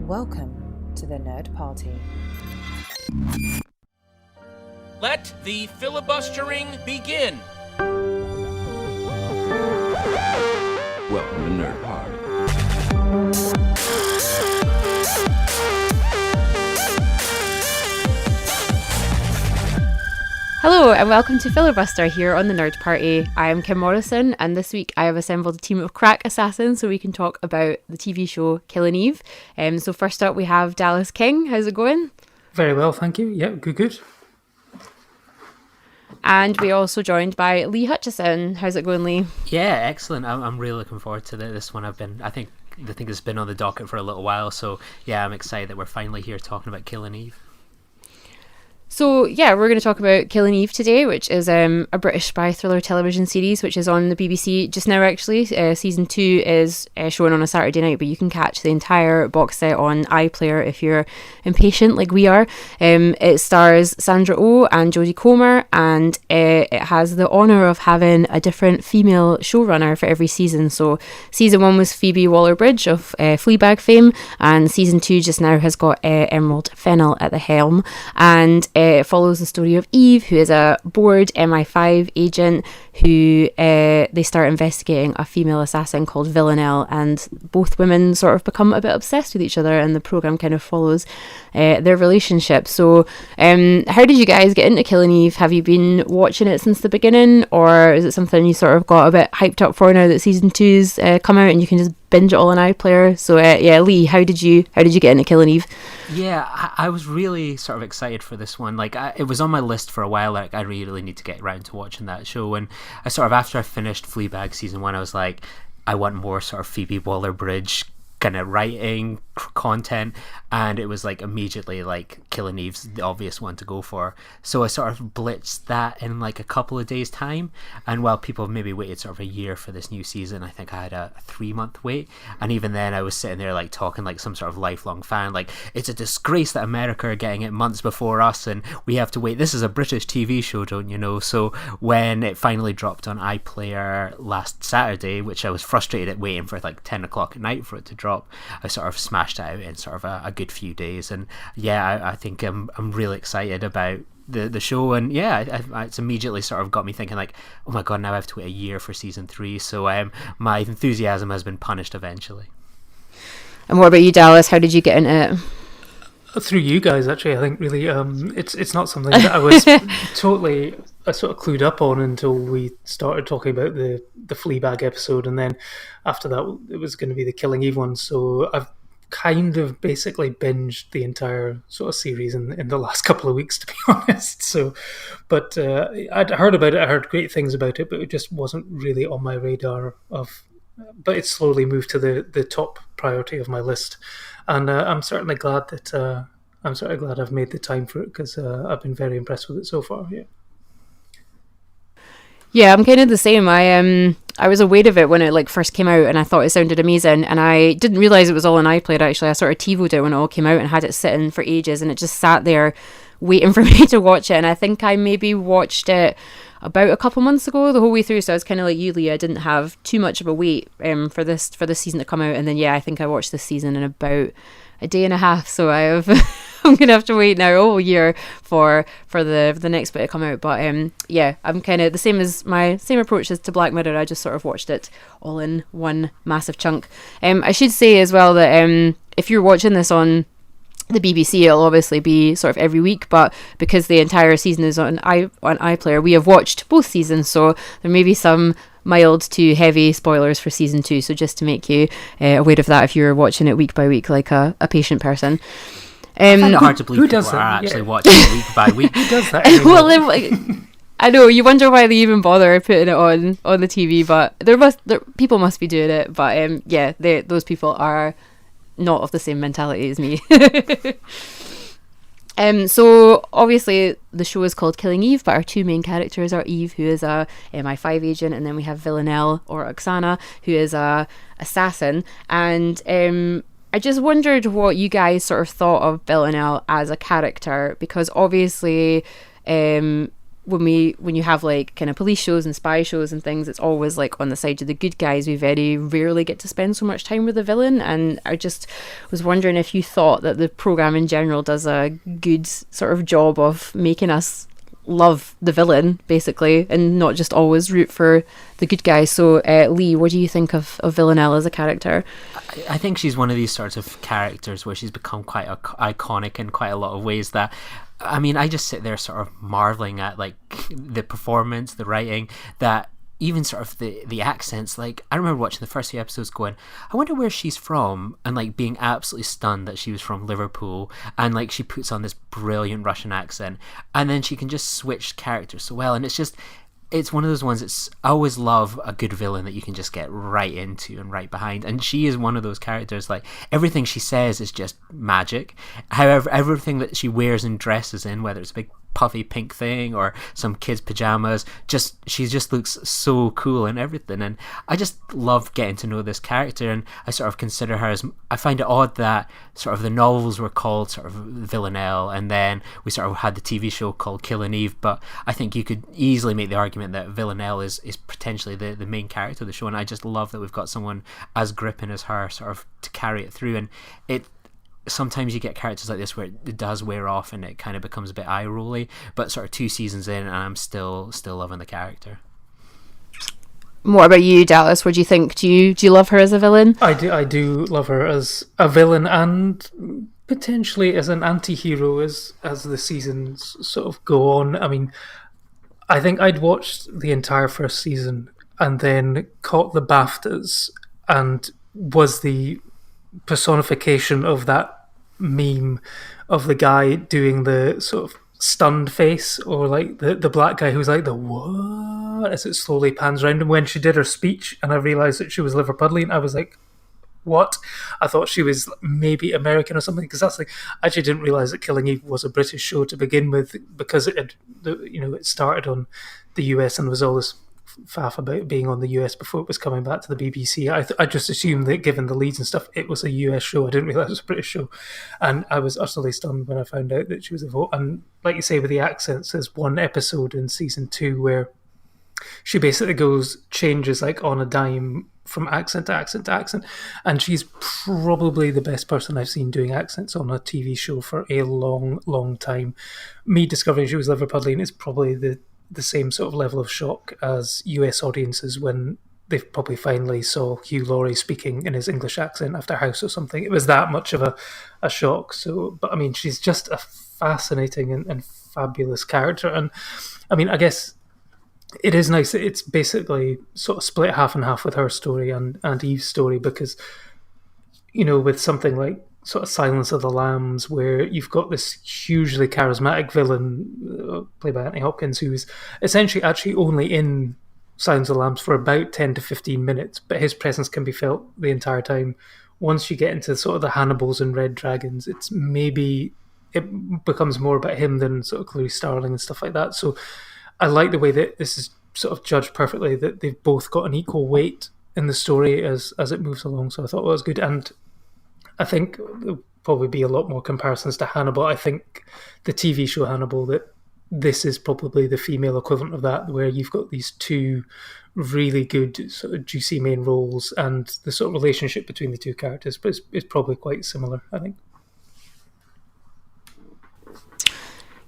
Welcome to the Nerd Party. Let the filibustering begin. Welcome to Nerd Party. Hello and welcome to Filibuster here on the Nerd Party. I am Kim Morrison and this week I have assembled a team of crack assassins so we can talk about the TV show Killing Eve. So first up we have Dallas King. How's it going? Very well, thank you. Yeah, good. And we're also joined by Lee Hutchison. How's it going, Lee? Yeah, excellent. I'm really looking forward to this one. I think it's been on the docket for a little while, so yeah, I'm excited that we're finally here talking about Killing Eve. So yeah, we're going to talk about Killing Eve today, which is a British spy thriller television series, which is on the BBC just now actually. Season 2 is shown on a Saturday night, but you can catch the entire box set on iPlayer if you're impatient like we are. It stars Sandra Oh and Jodie Comer, and it has the honour of having a different female showrunner for every season. So season 1 was Phoebe Waller-Bridge of Fleabag fame, and season 2 just now has got Emerald Fennell at the helm, and it follows the story of Eve, who is a bored MI5 agent who they start investigating a female assassin called Villanelle, and both women sort of become a bit obsessed with each other, and the programme kind of follows their relationship. So how did you guys get into Killing Eve? Have you been watching it since the beginning, or is it something you sort of got a bit hyped up for now that season 2's come out and you can just binge it all on iPlayer? So yeah, Lee, how did you get into Killing Eve? Yeah, I was really sort of excited for this one. Like, it was on my list for a while. Like, I really need to get around to watching that show. And I sort of, after I finished Fleabag season 1, I was like, I want more sort of Phoebe Waller-Bridge kind of writing content, and it was like immediately like Killing Eve's the obvious one to go for. So I sort of blitzed that in like a couple of days time, and while people have maybe waited sort of a year for this new season, I think I had a 3-month wait, and even then I was sitting there like talking like some sort of lifelong fan, like, it's a disgrace that America are getting it months before us and we have to wait. This is a British TV show, don't you know? So when it finally dropped on iPlayer last Saturday, which I was frustrated at waiting for like 10 o'clock at night for it to drop, I sort of smashed it out in sort of a good few days. And yeah, I think I'm really excited about the show, and yeah, it's immediately sort of got me thinking like, oh my god, now I have to wait a year for season 3. So my enthusiasm has been punished eventually. And what about you, Dallas? How did you get into it? Through you guys, actually. I think really it's not something that I was totally sort of clued up on until we started talking about the Fleabag episode, and then after that it was going to be the Killing Eve one. So I've kind of basically binged the entire sort of series in the last couple of weeks, to be honest. So, but I'd heard about it, I heard great things about it, but it just wasn't really on my radar but it slowly moved to the top priority of my list. And I'm certainly glad I've made the time for it, because I've been very impressed with it so far. Yeah, I'm kind of the same. I was aware of it when it like first came out, and I thought it sounded amazing, and I didn't realise it was all on iPlayer actually. I sort of TiVo'd it when it all came out and had it sitting for ages, and it just sat there waiting for me to watch it. And I think I maybe watched it about a couple months ago the whole way through, so I was kind of like you, Lee. I didn't have too much of a wait for this season to come out, and then yeah, I think I watched this season in about a day and a half, so I'm gonna have to wait now a whole year for the next bit to come out. But yeah, I'm kind of the same approach as to Black Mirror. I just sort of watched it all in one massive chunk. I should say as well that if you're watching this on the BBC, it'll obviously be sort of every week, but because the entire season is on iPlayer, we have watched both seasons, so there may be some mild to heavy spoilers for season 2, so just to make you aware of that if you're watching it week by week like a patient person. I find it hard to believe people are actually watching it week by week. Who does that? Well, I know, you wonder why they even bother putting it on the TV, but people must be doing it. But yeah, those people are not of the same mentality as me. So obviously the show is called Killing Eve, but our two main characters are Eve, who is a MI5 agent, and then we have Villanelle, or Oksana, who is a assassin. And I just wondered what you guys sort of thought of Villanelle as a character, because obviously when you have like kind of police shows and spy shows and things, it's always like on the side of the good guys. We very rarely get to spend so much time with the villain, and I just was wondering if you thought that the program in general does a good sort of job of making us love the villain basically, and not just always root for the good guys. So Lee, what do you think of Villanelle as a character? I think she's one of these sorts of characters where she's become quite iconic in quite a lot of ways that, I mean, I just sit there sort of marveling at like the performance, the writing, that even sort of the accents. Like, I remember watching the first few episodes going, I wonder where she's from, and like being absolutely stunned that she was from Liverpool, and like she puts on this brilliant Russian accent, and then she can just switch characters so well, and it's one of those ones. I always love a good villain that you can just get right into and right behind, and she is one of those characters. Like, everything she says is just magic. However, everything that she wears and dresses in, whether it's a big puffy pink thing or some kid's pajamas, she just looks so cool and everything, and I just love getting to know this character. And I sort of consider her as, I find it odd that sort of the novels were called sort of Villanelle, and then we sort of had the TV show called Killing Eve, but I think you could easily make the argument that Villanelle is potentially the main character of the show, and I just love that we've got someone as gripping as her sort of to carry it through. And sometimes you get characters like this where it does wear off and it kind of becomes a bit eye-rolly, but sort of 2 seasons in and I'm still loving the character. What about you, Dallas? What do you think? Do you love her as a villain? I do love her as a villain, and potentially as an anti-hero as the seasons sort of go on. I mean, I think I'd watched the entire first season and then caught the BAFTAs and was the personification of that meme of the guy doing the sort of stunned face, or like the black guy who's like the what, as it slowly pans around. And when she did her speech and I realised that she was Liverpudlian, I was like, what? I thought she was maybe American or something, because that's like, I actually didn't realise that Killing Eve was a British show to begin with, because it started on the US and was all this faff about being on the US before it was coming back to the BBC. I just assumed that, given the leads and stuff, it was a US show. I didn't realise it was a British show, and I was utterly stunned when I found out that she was a vote. And like you say, with the accents, there's one episode in season 2 where she basically changes like on a dime from accent to accent to accent, and she's probably the best person I've seen doing accents on a TV show for a long time. Me discovering she was Liverpudlian is probably the same sort of level of shock as US audiences when they probably finally saw Hugh Laurie speaking in his English accent after House or something. It was that much of a shock. So, but I mean, she's just a fascinating and fabulous character. And I mean, I guess it is nice that it's basically sort of split half and half with her story and Eve's story, because, you know, with something like sort of Silence of the Lambs, where you've got this hugely charismatic villain played by Anthony Hopkins, who's essentially actually only in Silence of the Lambs for about 10 to 15 minutes, but his presence can be felt the entire time. Once you get into sort of the Hannibals and Red Dragons, it becomes more about him than sort of Clarice Starling and stuff like that. So I like the way that this is sort of judged perfectly, that they've both got an equal weight in the story as it moves along. So I thought that was good. And I think there'll probably be a lot more comparisons to Hannibal. I think the TV show Hannibal, that this is probably the female equivalent of that, where you've got these 2 really good sort of juicy main roles, and the sort of relationship between the 2 characters is probably quite similar, I think.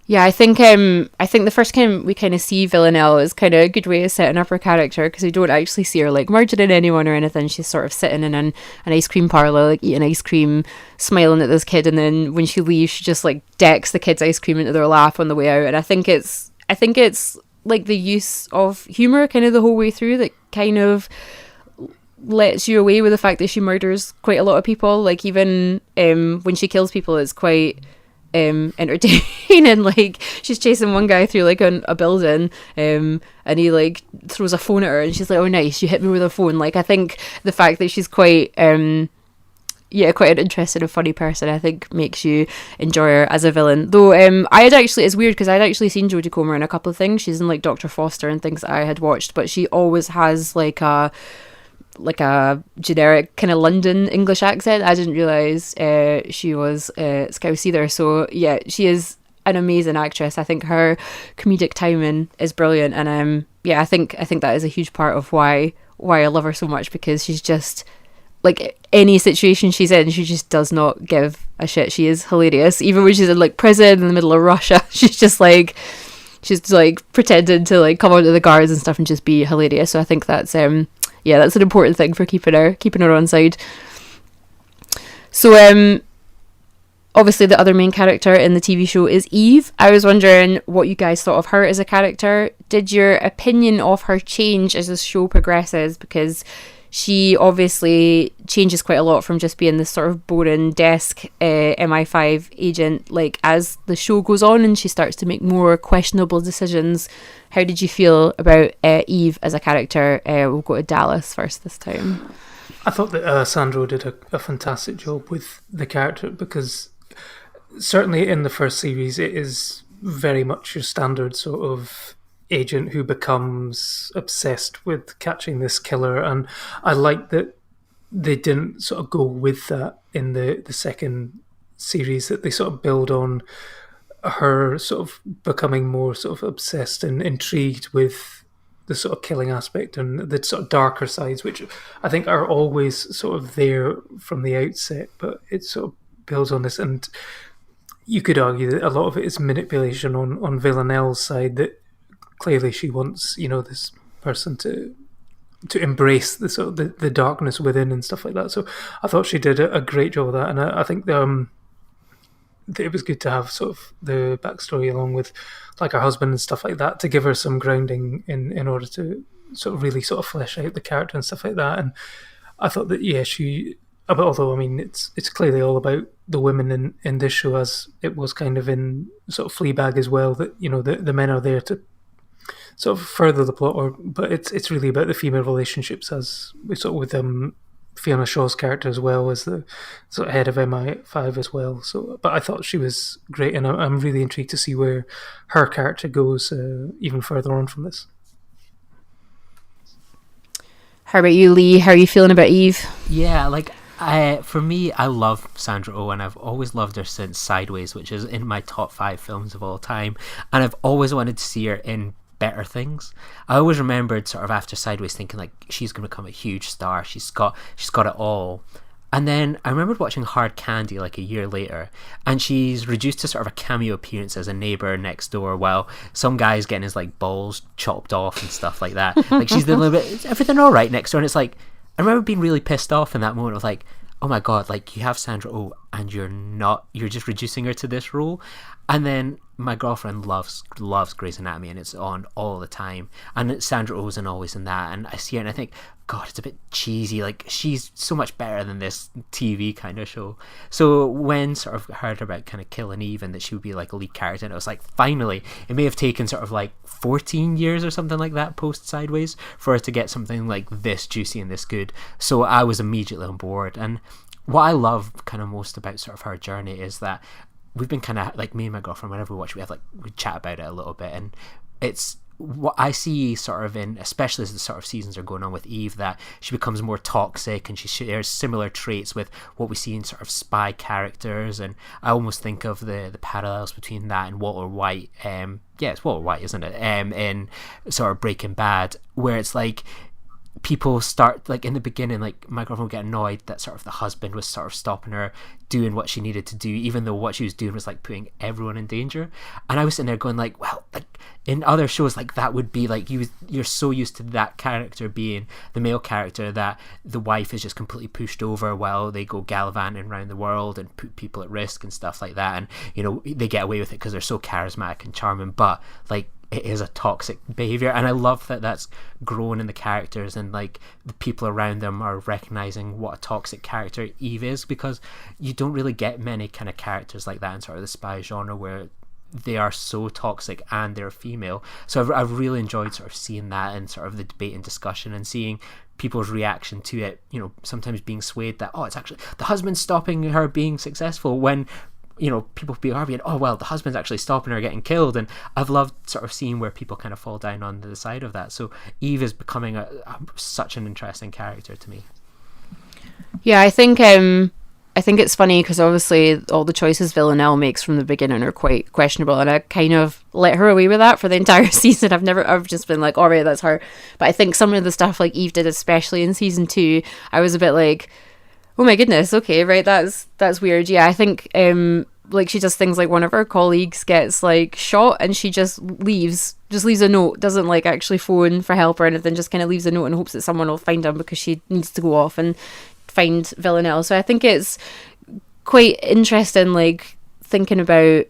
Yeah, I think the first time we kind of see Villanelle is kind of a good way of setting up her character, because we don't actually see her like murdering anyone or anything. She's sort of sitting in an ice cream parlour, like eating ice cream, smiling at this kid, and then when she leaves, she just like decks the kid's ice cream into their lap on the way out. And I think it's like the use of humour kind of the whole way through that kind of lets you away with the fact that she murders quite a lot of people. Like, even when she kills people, it's quite entertaining. Like, she's chasing one guy through like a building, and he like throws a phone at her, and she's like, "Oh, nice, you hit me with a phone." Like, I think the fact that she's quite quite an interesting and funny person, I think makes you enjoy her as a villain. Though it's weird because I'd actually seen Jodie Comer in a couple of things. She's in like Dr. Foster and things that I had watched, but she always has like a generic kind of London English accent. I didn't realise she was Scouse either. So yeah, she is an amazing actress. I think her comedic timing is brilliant, and I think that is a huge part of why I love her so much, because she's just like, any situation she's in, she just does not give a shit. She is hilarious, even when she's in like prison in the middle of Russia. She's like pretending to like come onto the guards and stuff and just be hilarious. So I think that's that's an important thing for keeping her on side. So obviously the other main character in the TV show is Eve. I was wondering what you guys thought of her as a character. Did your opinion of her change as the show progresses? Because she obviously changes quite a lot from just being this sort of boring desk MI5 agent, like, as the show goes on and she starts to make more questionable decisions. How did you feel about Eve as a character? We'll go to Dallas first this time. I thought that Sandro did a fantastic job with the character, because certainly in the first series it is very much your standard sort of agent who becomes obsessed with catching this killer, and I like that they didn't sort of go with that in the second series, that they sort of build on her sort of becoming more sort of obsessed and intrigued with the sort of killing aspect and the sort of darker sides, which I think are always sort of there from the outset, but it sort of builds on this. And you could argue that a lot of it is manipulation on Villanelle's side, that clearly she wants, this person to embrace the sort of the darkness within and stuff like that. So I thought she did a great job of that, and I think it was good to have sort of the backstory along with like her husband and stuff like that, to give her some grounding in order to sort of really sort of flesh out the character and stuff like that. And I thought that although I mean it's clearly all about the women in this show, as it was kind of in sort of Fleabag as well, that the men are there to sort of further the plot, but it's really about the female relationships, as we sort of with Fiona Shaw's character as well as the sort of head of MI5 as well. So, but I thought she was great, and I'm really intrigued to see where her character goes even further on from this. How about you, Lee? How are you feeling about Eve? Yeah, like for me, I love Sandra Oh, and I've always loved her since Sideways, which is in my top 5 films of all time, and I've always wanted to see her in better things. I always remembered sort of after Sideways thinking like, she's going to become a huge star, she's got it all. And then I remembered watching Hard Candy like a year later, and she's reduced to sort of a cameo appearance as a neighbour next door while some guy's getting his like balls chopped off and stuff like that. Like, she's a little bit, is everything all right next door? And it's like, I remember being really pissed off in that moment of like, oh my god, like, you have Sandra Oh and you're just reducing her to this role. And then my girlfriend loves Grey's Anatomy, and it's on all the time, and Sandra Oh's always in that, and I see her and I think, god, it's a bit cheesy, like, she's so much better than this TV kind of show. So when sort of heard about kind of killing Eve and that she would be like a lead character, and it was like, finally, it may have taken sort of like 14 years or something like that post Sideways for her to get something like this juicy and this good. So I was immediately on board. And what I love kind of most about sort of her journey is that we've been kind of like, me and my girlfriend, whenever we watch, we chat about it a little bit, and it's what I see sort of in, especially as the sort of seasons are going on with Eve, that she becomes more toxic, and she shares similar traits with what we see in sort of spy characters. And I almost think of the parallels between that and Walter White. It's Walter White, isn't it? In sort of Breaking Bad, where it's like, people start, like, in the beginning, like, my girlfriend would get annoyed that sort of the husband was sort of stopping her doing what she needed to do, even though what she was doing was like putting everyone in danger. And I was sitting there going like, well, like, in other shows, like, that would be like, you're so used to that character being the male character that the wife is just completely pushed over while they go gallivanting around the world and put people at risk and stuff like that, and they get away with it because they're so charismatic and charming. But like, it is a toxic behavior, and I love that that's grown in the characters, and like, the people around them are recognizing what a toxic character Eve is, because you don't really get many kind of characters like that in sort of the spy genre where they are so toxic and they're female. So I've really enjoyed sort of seeing that and sort of the debate and discussion, and seeing people's reaction to it, sometimes being swayed that, oh, it's actually the husband stopping her being successful, when people be arguing, oh, well, the husband's actually stopping her getting killed. And I've loved sort of seeing where people kind of fall down on the side of that. So Eve is becoming such an interesting character to me. Yeah, I think I think it's funny because obviously all the choices Villanelle makes from the beginning are quite questionable, and I kind of let her away with that for the entire season. I've just been like, all right, that's her. But I think some of the stuff like Eve did, especially in season 2, I was a bit like, oh my goodness, okay, right, that's weird. Yeah, I think like she does things like one of her colleagues gets like shot and she just leaves a note, doesn't like actually phone for help or anything, just kind of leaves a note and hopes that someone will find him because she needs to go off and find Villanelle. So I think it's quite interesting, like thinking about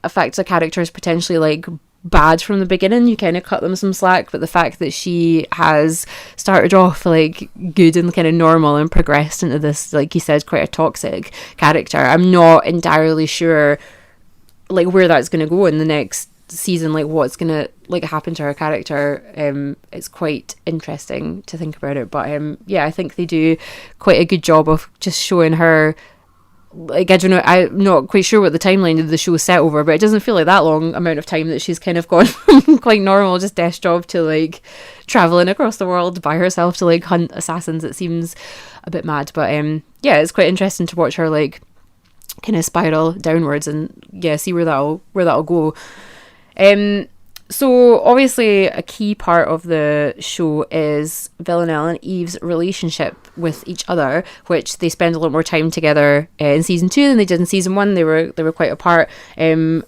a fact a character is potentially like bad from the beginning, you kind of cut them some slack, but the fact that she has started off like good and kind of normal and progressed into this, like you said, quite a toxic character, I'm not entirely sure like where that's going to go in the next season, like what's going to like happen to her character. It's quite interesting to think about it, but yeah, I think they do quite a good job of just showing her, like, I don't know, I'm not quite sure what the timeline of the show is set over, but it doesn't feel like that long amount of time that she's kind of gone from quite normal, just desk job, to like traveling across the world by herself to like hunt assassins. It seems a bit mad, but yeah, it's quite interesting to watch her like kind of spiral downwards and yeah, see where that'll go. So obviously a key part of the show is Villanelle and Eve's relationship with each other, which they spend a lot more time together in season 2 than they did in season 1. They were quite apart. I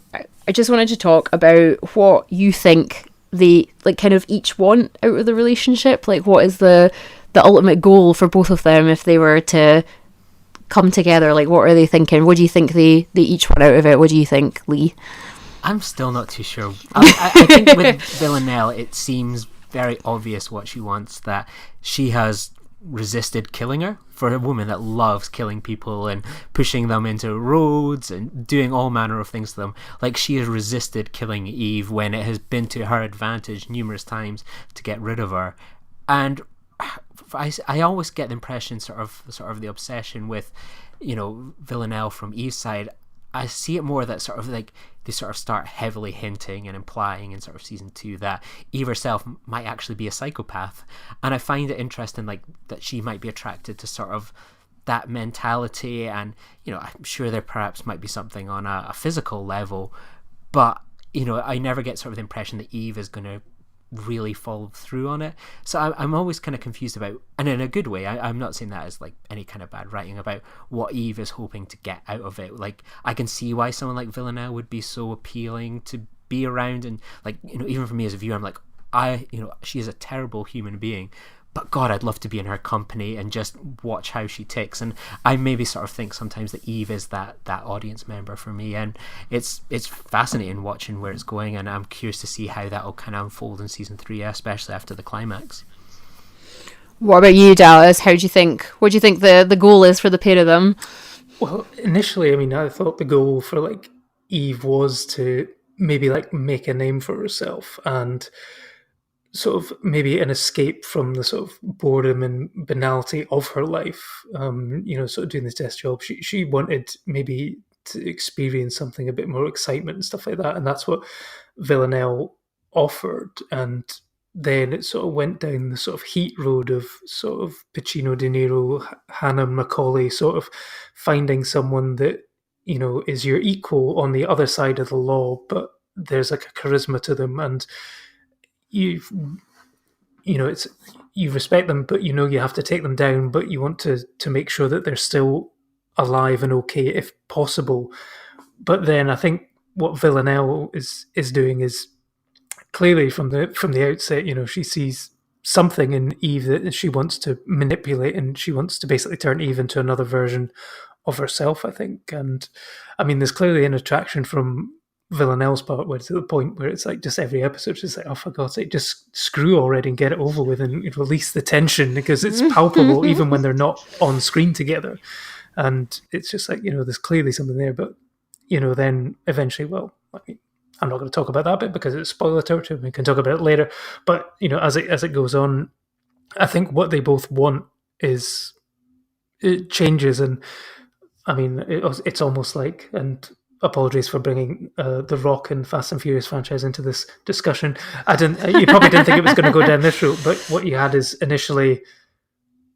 just wanted to talk about what you think they like kind of each want out of the relationship. Like, what is the ultimate goal for both of them if they were to come together? Like, what are they thinking? What do you think they each want out of it? What do you think, Lee? I'm still not too sure. I think with Villanelle, it seems very obvious what she wants, that she has resisted killing her. For a woman that loves killing people and pushing them into roads and doing all manner of things to them, like, she has resisted killing Eve when it has been to her advantage numerous times to get rid of her. And I always get the impression, sort of the obsession with, you know, Villanelle from Eve's side. I see it more that sort of like they sort of start heavily hinting and implying in sort of season 2 that Eve herself might actually be a psychopath, and I find it interesting, like, that she might be attracted to sort of that mentality, and you know, I'm sure there perhaps might be something on a physical level, but you know, I never get sort of the impression that Eve is going to really follow through on it. So I'm always kind of confused about, and in a good way, I'm not saying that as like any kind of bad writing, about what Eve is hoping to get out of it. Like, I can see why someone like Villanelle would be so appealing to be around, and like, you know, even for me as a viewer, I'm like, she is a terrible human being, but God, I'd love to be in her company and just watch how she ticks. And I maybe sort of think sometimes that Eve is that audience member for me, and it's fascinating watching where it's going, and I'm curious to see how that will kind of unfold in season 3, especially after the climax. What about you, Dallas? What do you think the goal is for the pair of them? Well, initially, I mean, I thought the goal for like Eve was to maybe like make a name for herself and sort of maybe an escape from the sort of boredom and banality of her life. You know, sort of doing this desk job. She wanted maybe to experience something a bit more excitement and stuff like that, and that's what Villanelle offered. And then it sort of went down the sort of heat road of sort of Pacino, De Niro, Hannah Macaulay, sort of finding someone that, you know, is your equal on the other side of the law, but there's like a charisma to them, and you know, it's, you respect them, but you know you have to take them down, but you want to make sure that they're still alive and okay if possible. But then I think what Villanelle is doing is clearly from the outset, you know, she sees something in Eve that she wants to manipulate, and she wants to basically turn Eve into another version of herself, I think. And I mean, there's clearly an attraction from Villanelle's part, where it's at the point where it's like just every episode she's like, oh, for God's sake, just screw already and get it over with and release the tension, because it's palpable even when they're not on screen together. And it's just like, you know, there's clearly something there, but you know, then eventually, well, I mean, I'm not going to talk about that bit because it's spoiler territory. We can talk about it later. But you know, as it goes on, I think what they both want is, it changes. And I mean, it's almost like, and apologies for bringing the Rock and Fast and Furious franchise into this discussion. You probably didn't think it was going to go down this route, but what you had is initially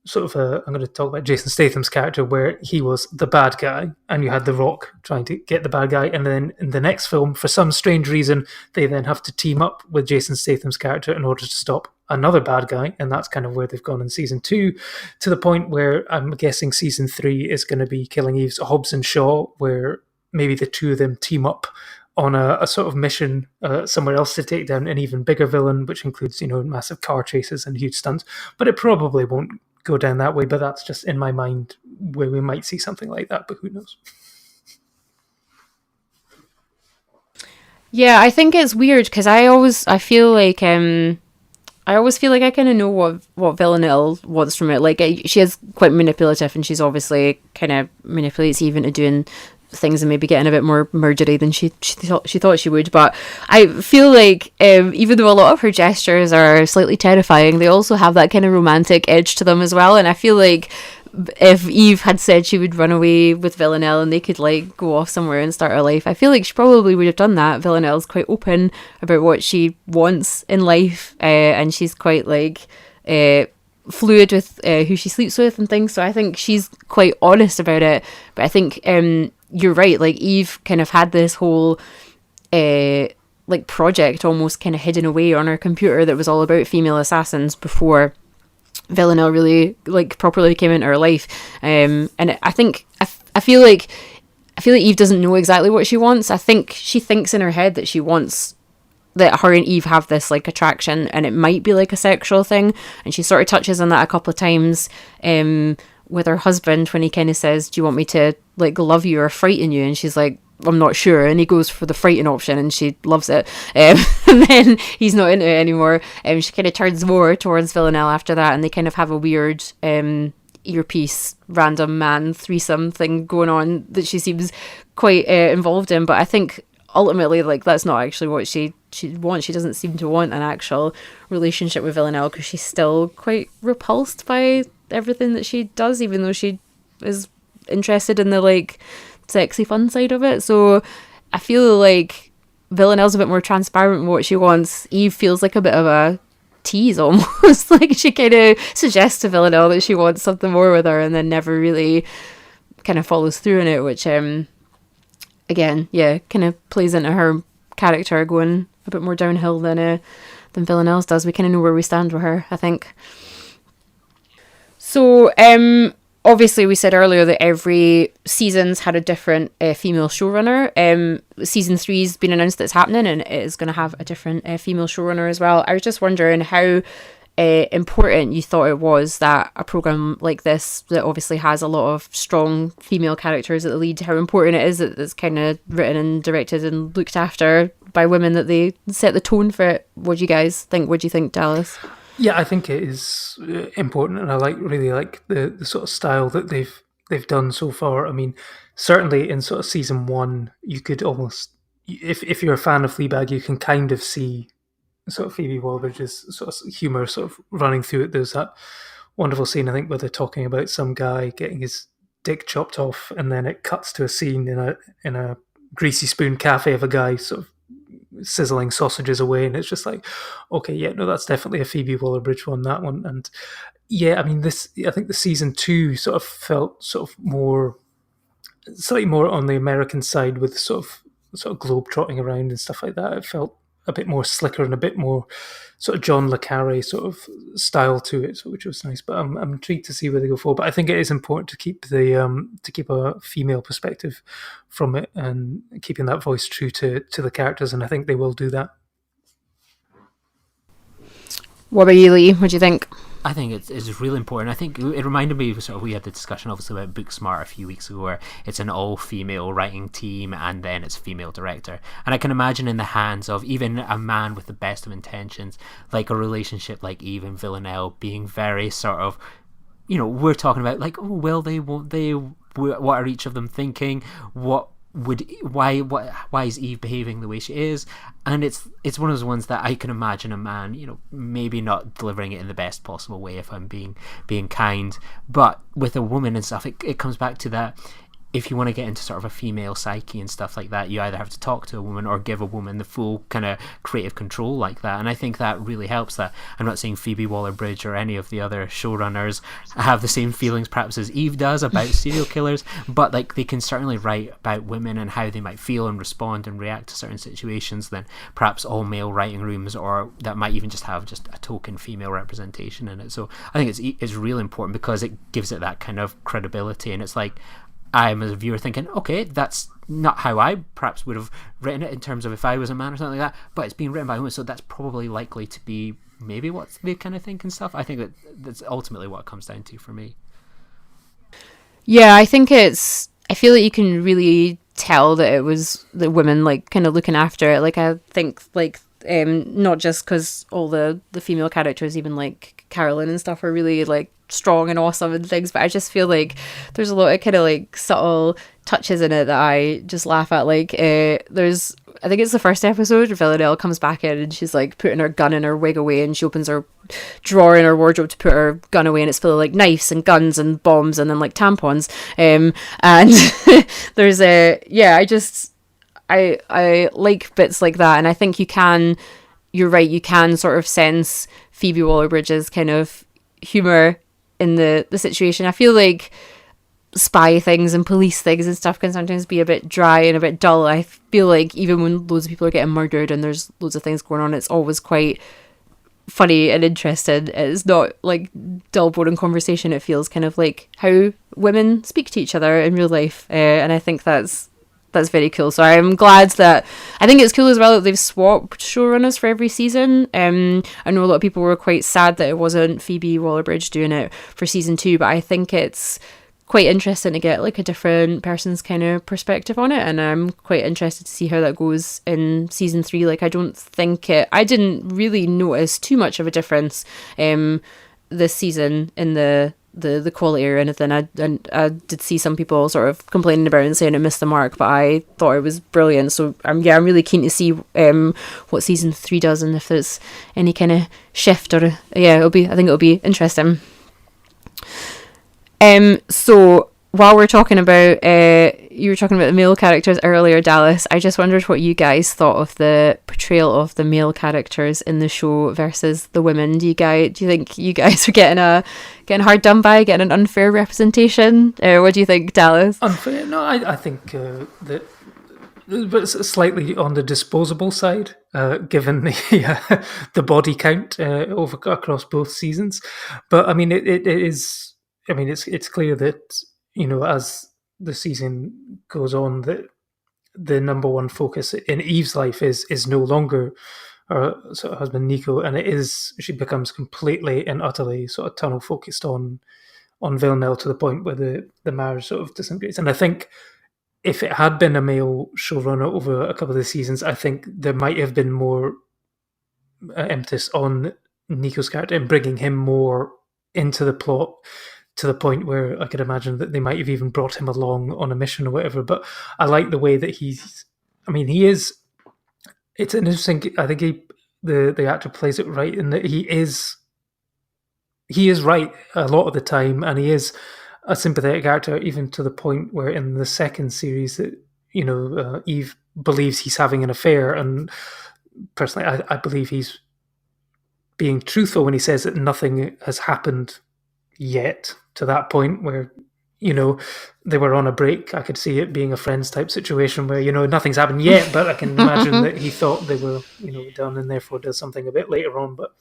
sort of I'm going to talk about Jason Statham's character, where he was the bad guy, and you had The Rock trying to get the bad guy, and then in the next film, for some strange reason, they then have to team up with Jason Statham's character in order to stop another bad guy, and that's kind of where they've gone in season 2, to the point where I'm guessing season 3 is going to be Killing Eve's Hobbs and Shaw, where maybe the two of them team up on a sort of mission somewhere else to take down an even bigger villain, which includes, massive car chases and huge stunts. But it probably won't go down that way, but that's just in my mind where we might see something like that, but who knows? Yeah, I think it's weird because I feel like I kind of know what Villanelle wants from it. Like, she is quite manipulative, and she's obviously kind of manipulates Eve into doing things and maybe getting a bit more murdery than she thought she would. But I feel like even though a lot of her gestures are slightly terrifying, they also have that kind of romantic edge to them as well. And I feel like if Eve had said she would run away with Villanelle and they could like go off somewhere and start a life, I feel like she probably would have done that. Villanelle's quite open about what she wants in life, and she's quite like fluid with who she sleeps with and things. So I think she's quite honest about it. But I think you're right, like Eve kind of had this whole like project almost kind of hidden away on her computer that was all about female assassins before Villanelle really like properly came into her life. And I think I feel like Eve doesn't know exactly what she wants. I think she thinks in her head that she wants that her and Eve have this like attraction, and it might be like a sexual thing, and she sort of touches on that a couple of times with her husband when he kind of says, do you want me to like love you or frighten you? And she's like, I'm not sure, and he goes for the frighten option, and she loves it. And then he's not into it anymore. She kind of turns more towards Villanelle after that, and they kind of have a weird earpiece random man threesome thing going on that she seems quite involved in. But I think ultimately, like, that's not actually what she wants. She doesn't seem to want an actual relationship with Villanelle because she's still quite repulsed by everything that she does, even though she is interested in the like sexy fun side of it. So I feel like Villanelle's a bit more transparent in what she wants. Eve feels like a bit of a tease almost. Like she kind of suggests to Villanelle that she wants something more with her and then never really kind of follows through on it, which again, yeah, kind of plays into her character going a bit more downhill than Villanelle's does. We kind of know where we stand with her, I think. So obviously we said earlier that every season's had a different female showrunner. Season 3's been announced that it's happening, and it is going to have a different female showrunner as well. I was just wondering how important you thought it was that a program like this that obviously has a lot of strong female characters at the lead, how important it is that it's kind of written and directed and looked after by women, that they set the tone for it. What do you guys think? What do you think, Dallas? Yeah, I think it is important, and I really like the sort of style that they've done so far. I mean, certainly in sort of season 1, you could almost, if you're a fan of Fleabag, you can kind of see sort of Phoebe Waller-Bridge's sort of humor sort of running through it. There's that wonderful scene, I think, where they're talking about some guy getting his dick chopped off, and then it cuts to a scene in a greasy spoon cafe of a guy sort of sizzling sausages away, and it's just like, okay, yeah, no, that's definitely a Phoebe Waller-Bridge one, that one. And yeah, I mean, I think the season 2 sort of felt sort of slightly more on the American side, with sort of globe trotting around and stuff like that. It felt a bit more slicker and a bit more sort of John le Carre sort of style to it, which was nice. But I'm intrigued to see where they go forward. But I think it is important to keep a female perspective from it, and keeping that voice true to the characters. And I think they will do that. What about you, Lee? What do you think? I think it's really important. I think it reminded me, sort of, we had the discussion obviously about Booksmart a few weeks ago, where it's an all-female writing team and then it's a female director. And I can imagine in the hands of even a man with the best of intentions, like a relationship like Eve and Villanelle, being very sort of, we're talking about like, oh, will they, won't they, what are each of them thinking, why is Eve behaving the way she is? And it's one of those ones that I can imagine a man, maybe not delivering it in the best possible way, if I'm being kind, but with a woman and stuff, it comes back to that. if you want to get into sort of a female psyche and stuff like that, you either have to talk to a woman or give a woman the full kind of creative control like that. And I think that really helps. That I'm not saying Phoebe Waller-Bridge or any of the other showrunners have the same feelings perhaps as Eve does about serial killers, but like they can certainly write about women and how they might feel and respond and react to certain situations than perhaps all male writing rooms, or that might even just have just a token female representation in it. So I think it's really important because it gives it that kind of credibility, and it's like I'm as a viewer thinking, okay, that's not how I perhaps would have written it in terms of if I was a man or something like that, but it's being written by a woman, so that's probably likely to be maybe what they kind of think and stuff. I think that's ultimately what it comes down to for me. Yeah, I feel like you can really tell that it was the women like kind of looking after it. Like I think like not just because all the female characters, even like Carolyn and stuff, are really like strong and awesome and things, but I just feel like there's a lot of kind of like subtle touches in it that I just laugh at. Like there's, I think it's the first episode, Villanelle comes back in and she's like putting her gun in her wig away, and she opens her drawer in her wardrobe to put her gun away, and it's full of like knives and guns and bombs and then like tampons, and there's I like bits like that, and I think you're right, you can sort of sense Phoebe Waller-Bridge's kind of humour in the situation. I feel like spy things and police things and stuff can sometimes be a bit dry and a bit dull. I feel like even when loads of people are getting murdered and there's loads of things going on, it's always quite funny and interesting. It's not like dull, boring conversation. It feels kind of like how women speak to each other in real life, and I think that's very cool. So I'm glad that, I think it's cool as well that they've swapped showrunners for every season. I know a lot of people were quite sad that it wasn't Phoebe Waller-Bridge doing it for season 2, but I think it's quite interesting to get like a different person's kind of perspective on it, and I'm quite interested to see how that goes in season 3. Like I didn't really notice too much of a difference this season in the quality or anything. I did see some people sort of complaining about it and saying it missed the mark, but I thought it was brilliant. So I'm really keen to see what season 3 does, and if there's any kind of shift or I think it'll be interesting. So while we're talking about you were talking about the male characters earlier, Dallas, I just wondered what you guys thought of the portrayal of the male characters in the show versus the women. Do you think you guys are getting hard done by, getting an unfair representation? What do you think, Dallas? Unfair? No, I think that, but it's slightly on the disposable side, given the body count across both seasons. But I mean, it is. I mean, it's clear that, as the season goes on, that the number one focus in Eve's life is no longer her sort of husband Nico, and she becomes completely and utterly sort of tunnel focused on Villanelle, to the point where the marriage sort of disintegrates. And I think if it had been a male showrunner over a couple of the seasons, I think there might have been more emphasis on Nico's character and bringing him more into the plot, to the point where I could imagine that they might have even brought him along on a mission or whatever. But I like the way that he is. It's an interesting. I think the actor plays it right in that he is right a lot of the time, and he is a sympathetic actor, even to the point where in the second series that Eve believes he's having an affair, and personally, I believe he's being truthful when he says that nothing has happened yet to that point where they were on a break. I could see it being a Friends type situation where nothing's happened yet, but I can imagine that he thought they were done, and therefore does something a bit later on. But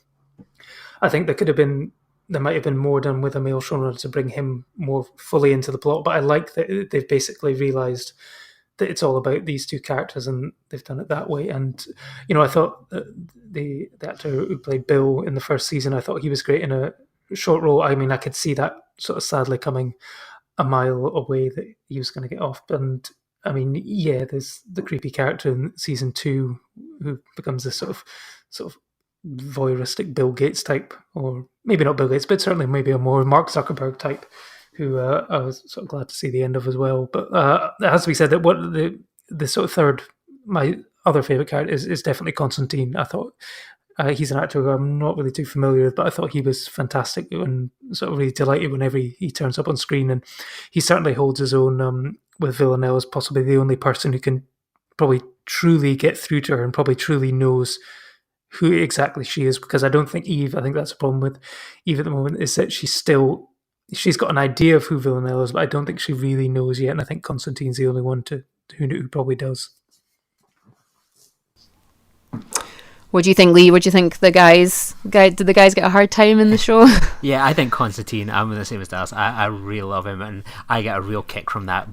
I think there might have been more done with a male showrunner to bring him more fully into the plot. But I like that they've basically realised that it's all about these two characters, and they've done it that way. And I thought that the actor who played Bill in the first season, I thought he was great in a short role. I mean, I could see that sort of sadly coming a mile away, that he was going to get off. And I mean, yeah, there's the creepy character in season 2 who becomes this sort of voyeuristic Bill Gates type, or maybe not Bill Gates, but certainly maybe a more Mark Zuckerberg type, who I was sort of glad to see the end of as well. But it has to be said that what the sort of third, my other favourite character is definitely Constantine. I thought he's an actor who I'm not really too familiar with, but I thought he was fantastic and sort of really delighted whenever he turns up on screen. And he certainly holds his own with Villanelle as possibly the only person who can probably truly get through to her and probably truly knows who exactly she is, because I don't think Eve, I think that's a problem with Eve at the moment, is that she's got an idea of who Villanelle is, but I don't think she really knows yet, and I think Constantine's the only one who probably does. What do you think, Lee? What do you think did the guys get a hard time in the show? Yeah, I think Constantine, I'm the same as Dallas. I really love him, and I get a real kick from that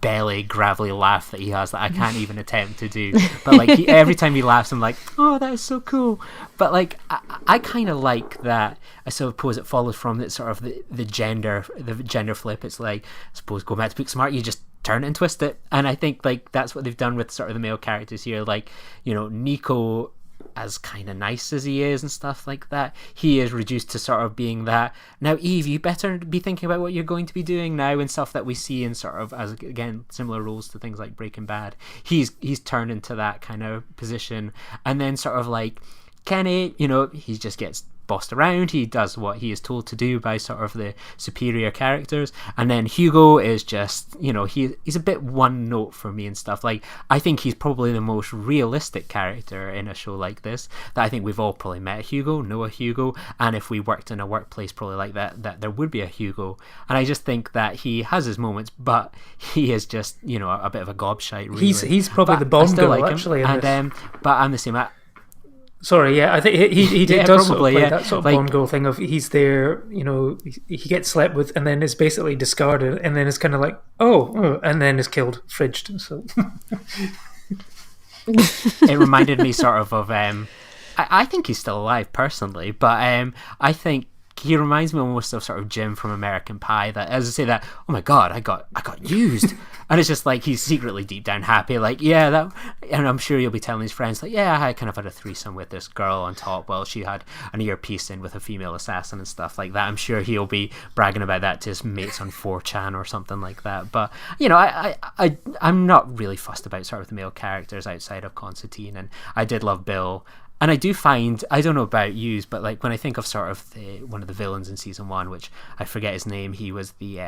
belly gravelly laugh that he has that I can't even attempt to do. But like every time he laughs, I'm like, oh, that is so cool. But like I kind of like that. I suppose it follows from that sort of the gender flip. It's like, I suppose, go back to Booksmart, you just turn it and twist it. And I think like that's what they've done with sort of the male characters here. Like, you know, Nico, as kind of nice as he is and stuff like that, he is reduced to sort of being that, now Eve, you better be thinking about what you're going to be doing now, and stuff that we see in sort of, as again, similar roles to things like Breaking Bad. He's turned into that kind of position. And then sort of like Kenny, you know, he just gets bossed around. He does what he is told to do by sort of the superior characters. And then Hugo is just, you know, he's a bit one note for me and stuff. Like, I think he's probably the most realistic character in a show like this. That I think we've all probably met Hugo, know a Hugo, and if we worked in a workplace probably like that there would be a Hugo. And I just think that he has his moments, but he is just, you know, a bit of a gobshite, really. He's probably the Bond girl, like actually. And but I'm the same. Sorry, yeah, I think he yeah, does probably, sort of play yeah. that sort of Like, Bond girl thing of he's there, you know, he gets slept with and then is basically discarded and then is kind of like, oh, and then is killed, fridged. So it reminded me sort of I think he's still alive personally, but I think he reminds me almost of sort of Jim from American Pie, that as I say that, oh my god, I got used. And it's just like he's secretly deep down happy, like, yeah, that, and I'm sure he'll be telling his friends, like, yeah, I kind of had a threesome with this girl on top while she had an earpiece in with a female assassin and stuff like that. I'm sure he'll be bragging about that to his mates on 4chan or something like that. But, you know, I'm not really fussed about sort of the male characters outside of Constantine, and I did love Bill. And I do find, I don't know about yous, but like when I think of sort of one of the villains in season 1, which I forget his name, he was the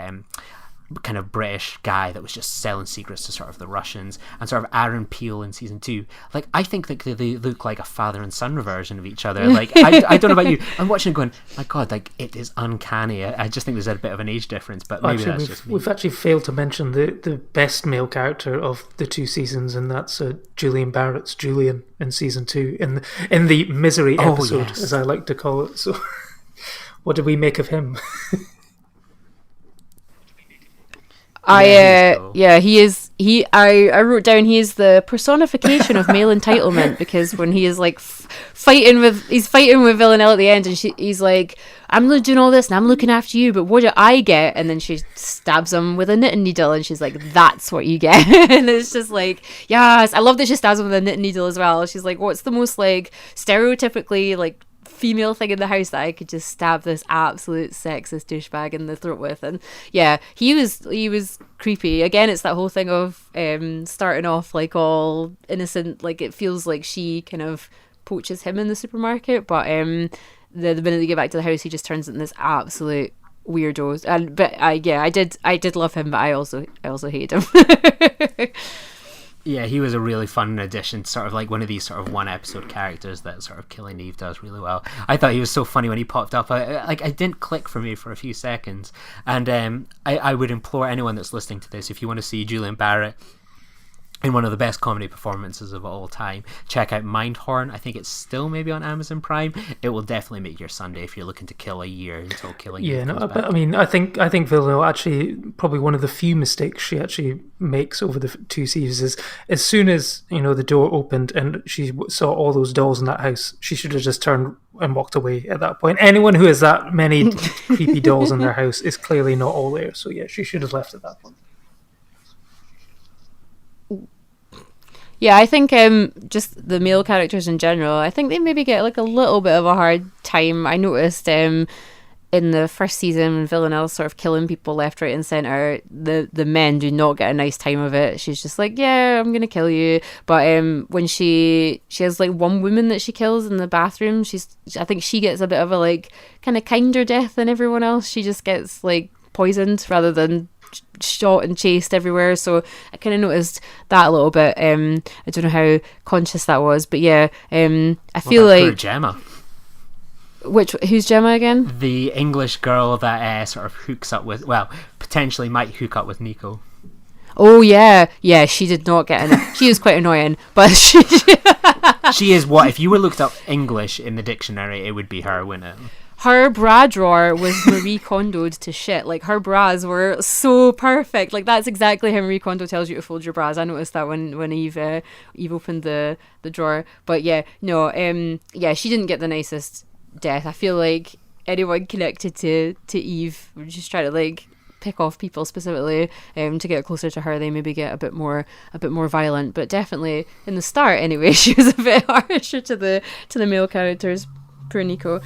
kind of British guy that was just selling secrets to sort of the Russians, and sort of Aaron Peel in season 2. Like, I think that they look like a father and son version of each other. Like, I don't know about you, I'm watching it going, my god, like, it is uncanny. I just think there's a bit of an age difference, but maybe actually, that's just me. We've actually failed to mention the best male character of the 2 seasons, and that's Julian Barrett's Julian in season 2, in the misery episode, yes, as I like to call it. So what did we make of him? He is. I wrote down he is the personification of male entitlement, because when he is like fighting with Villanelle at the end, and he's like, I'm doing all this and I'm looking after you, but what do I get? And then she stabs him with a knitting needle, and she's like, that's what you get. And it's just like, yes, I love that she stabs him with a knitting needle as well. She's like, what's the most like stereotypically like female thing in the house that I could just stab this absolute sexist douchebag in the throat with? And yeah, he was creepy. Again, it's that whole thing of starting off like all innocent, like it feels like she kind of poaches him in the supermarket, but the minute they get back to the house, he just turns into this absolute weirdo. And but I did love him, but I also hated him. Yeah, he was a really fun addition, sort of like one of these sort of one episode characters that sort of Killing Eve does really well. I thought he was so funny when he popped up. I didn't click for me for a few seconds. And I would implore anyone that's listening to this, if you want to see Julian Barrett in one of the best comedy performances of all time, check out Mindhorn. I think it's still maybe on Amazon Prime. It will definitely make your Sunday if you're looking to kill a year until Killing Eve comes back. But I mean, I think Villanelle actually, probably one of the few mistakes she actually makes over the 2 seasons is, as soon as, you know, the door opened and she saw all those dolls in that house, she should have just turned and walked away at that point. Anyone who has that many creepy dolls in their house is clearly not all there. So yeah, she should have left at that point. Yeah, I think just the male characters in general, I think they maybe get like a little bit of a hard time. I noticed in the first season, when Villanelle's sort of killing people left, right and centre, the men do not get a nice time of it. She's just like, yeah, I'm gonna kill you. But when she has like one woman that she kills in the bathroom, I think she gets a bit of a like kind of kinder death than everyone else. She just gets like poisoned rather than shot and chased everywhere. So I kind of noticed that a little bit. I don't know how conscious that was, but yeah, I feel poor like Gemma. Who's Gemma again? The English girl that sort of hooks up with, well, potentially might hook up with Nico. Oh yeah, she did not get in. She is quite annoying, but she is what if you were looked up English in the dictionary, it would be her, wouldn't it? Her bra drawer was Marie Kondo'd to shit. Like, her bras were so perfect. Like, that's exactly how Marie Kondo tells you to fold your bras. I noticed that when Eve opened the drawer. But yeah, no, she didn't get the nicest death. I feel like anyone connected to Eve would just try to like pick off people specifically to get closer to her. They maybe get a bit more violent, but definitely in the start anyway, she was a bit harsher to the male characters. Poor Nico.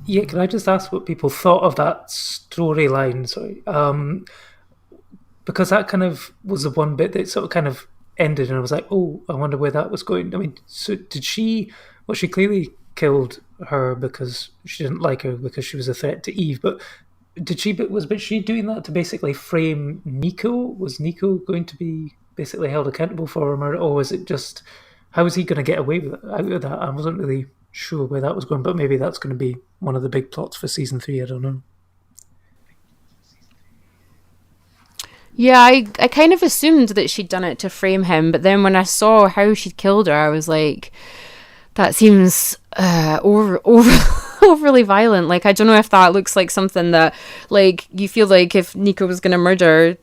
Yeah, can I just ask what people thought of that storyline? Sorry, because that kind of was the one bit that sort of kind of ended, and I was like, oh, I wonder where that was going. I mean, so she clearly killed her because she didn't like her because she was a threat to Eve, but was she doing that to basically frame Nico? Was Nico going to be basically held accountable for her murder, or was it just how was he going to get away with it, out of that? I wasn't really sure where that was going, but maybe that's going to be one of the big plots for season 3. I don't know. Yeah, I kind of assumed that she'd done it to frame him, but then when I saw how she'd killed her, I was like, that seems overly violent. Like, I don't know if that looks like something that, like, you feel like if Nico was going to murder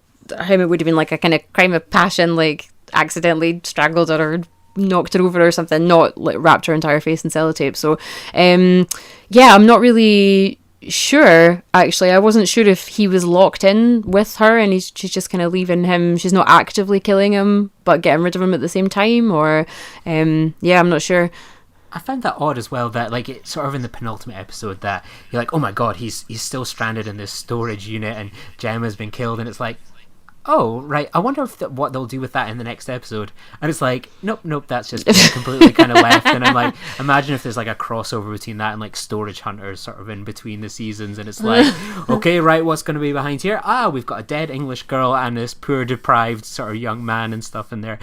him, it would have been like a kind of crime of passion, like accidentally strangled her or knocked her over or something, not like wrapped her entire face in sellotape. So yeah, I'm not really sure, actually. I wasn't sure if he was locked in with her and she's just kind of leaving him, she's not actively killing him but getting rid of him at the same time, or yeah, I'm not sure. I found that odd as well, that like it's sort of in the penultimate episode that you're like, oh my god, he's still stranded in this storage unit and Gemma's been killed, and it's like, oh, right, I wonder if what they'll do with that in the next episode. And it's like, nope, that's just completely kind of left. And I'm like, imagine if there's like a crossover between that and like Storage Hunters sort of in between the seasons, and it's like, okay, right, what's going to be behind here? We've got a dead English girl and this poor deprived sort of young man and stuff in there.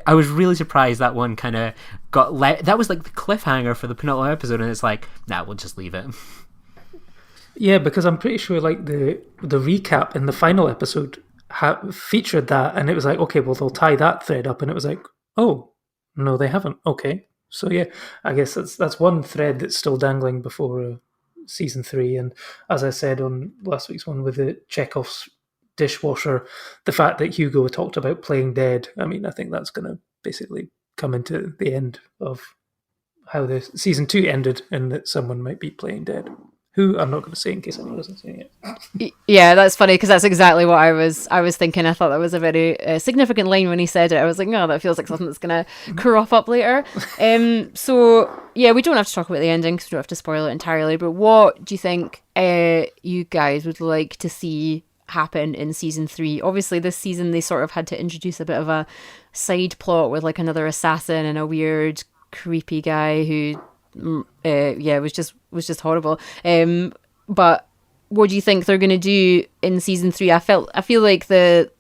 I was really surprised that one kind of got that was like the cliffhanger for the penultimate episode, and it's like, nah, we'll just leave it. Yeah, because I'm pretty sure like the recap in the final episode featured that, and it was like, okay, well, they'll tie that thread up, and it was like, oh no, they haven't. Okay, so yeah, I guess that's one thread that's still dangling before season 3. And as I said on last week's one with the Chekhov's dishwasher, the fact that Hugo talked about playing dead, I mean, I think that's going to basically come into the end of how the season 2 ended, and that someone might be playing dead. Who I'm not going to say in case anyone isn't saying it. Yeah, that's funny because that's exactly what I was thinking. I thought that was a very significant line when he said it. I was like, no, that feels like something that's going to crop up later. So yeah, we don't have to talk about the ending because we don't have to spoil it entirely. But what do you think you guys would like to see happen in season 3? Obviously, this season they sort of had to introduce a bit of a side plot with like another assassin and a weird, creepy guy who. Was just horrible. But what do you think they're going to do in season 3? I feel like the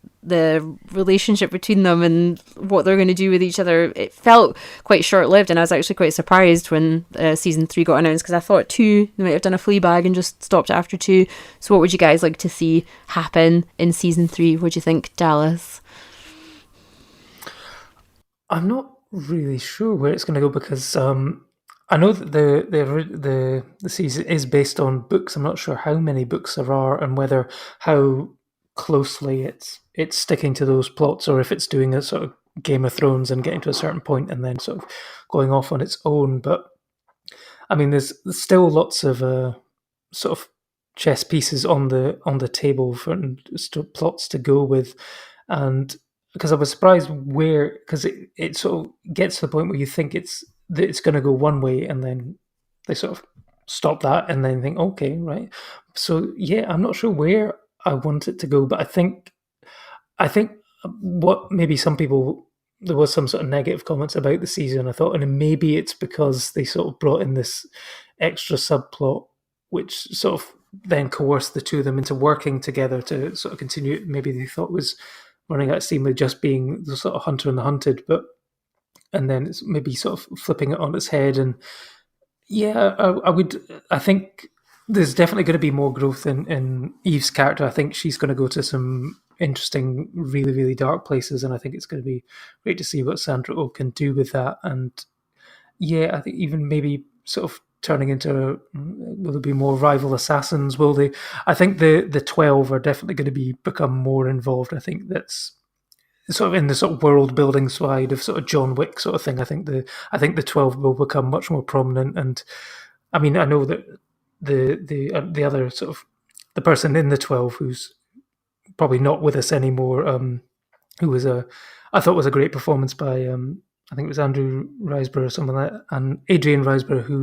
relationship between them and what they're going to do with each other, it felt quite short-lived, and I was actually quite surprised when season 3 got announced, because I thought 2 they might have done a Fleabag and just stopped after 2. So what would you guys like to see happen in season 3? What do you think, Dallas? I'm not really sure where it's going to go, because I know that the season is based on books. I'm not sure how many books there are, and whether how closely it's sticking to those plots, or if it's doing a sort of Game of Thrones and getting to a certain point and then sort of going off on its own. But I mean, there's still lots of sort of chess pieces on the table for plots to go with, and because I was surprised because it sort of gets to the point where you think it's going to go one way, and then they sort of stop that and then think, okay, right. So yeah, I'm not sure where I want it to go, but I think what maybe some people, there was some sort of negative comments about the season, I thought, and maybe it's because they sort of brought in this extra subplot which sort of then coerced the two of them into working together to sort of continue. Maybe they thought was running out of steam with just being the sort of hunter and the hunted, and then it's maybe sort of flipping it on its head. And yeah, I think there's definitely going to be more growth in Eve's character. I think she's going to go to some interesting, really, really dark places, and I think it's going to be great to see what Sandra Oh can do with that. And yeah, I think even maybe sort of turning into, will there be more rival assassins? Will they? I think the 12 are definitely going to become more involved. I think that's sort of in the sort of world building side of sort of John Wick sort of thing. I think the 12 will become much more prominent. And I mean, I know that the other sort of the person in the 12 who's probably not with us anymore, who was I thought was a great performance by I think it was Andrew Riseborough or something like that, and Adrian Riseborough, who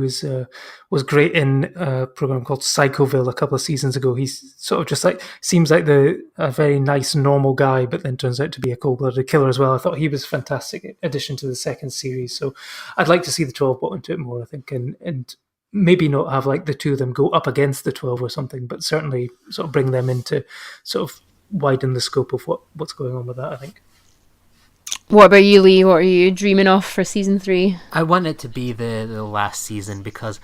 was great in a program called Psychoville a couple of seasons ago. He's sort of just like, seems like a very nice, normal guy, but then turns out to be a cold-blooded killer as well. I thought he was a fantastic addition to the second series. So I'd like to see the 12 brought into it more, I think, and maybe not have like the two of them go up against the 12 or something, but certainly sort of bring them into sort of widen the scope of what's going on with that, I think. What about you, Lee? What are you dreaming of for season 3? I want it to be the last season, because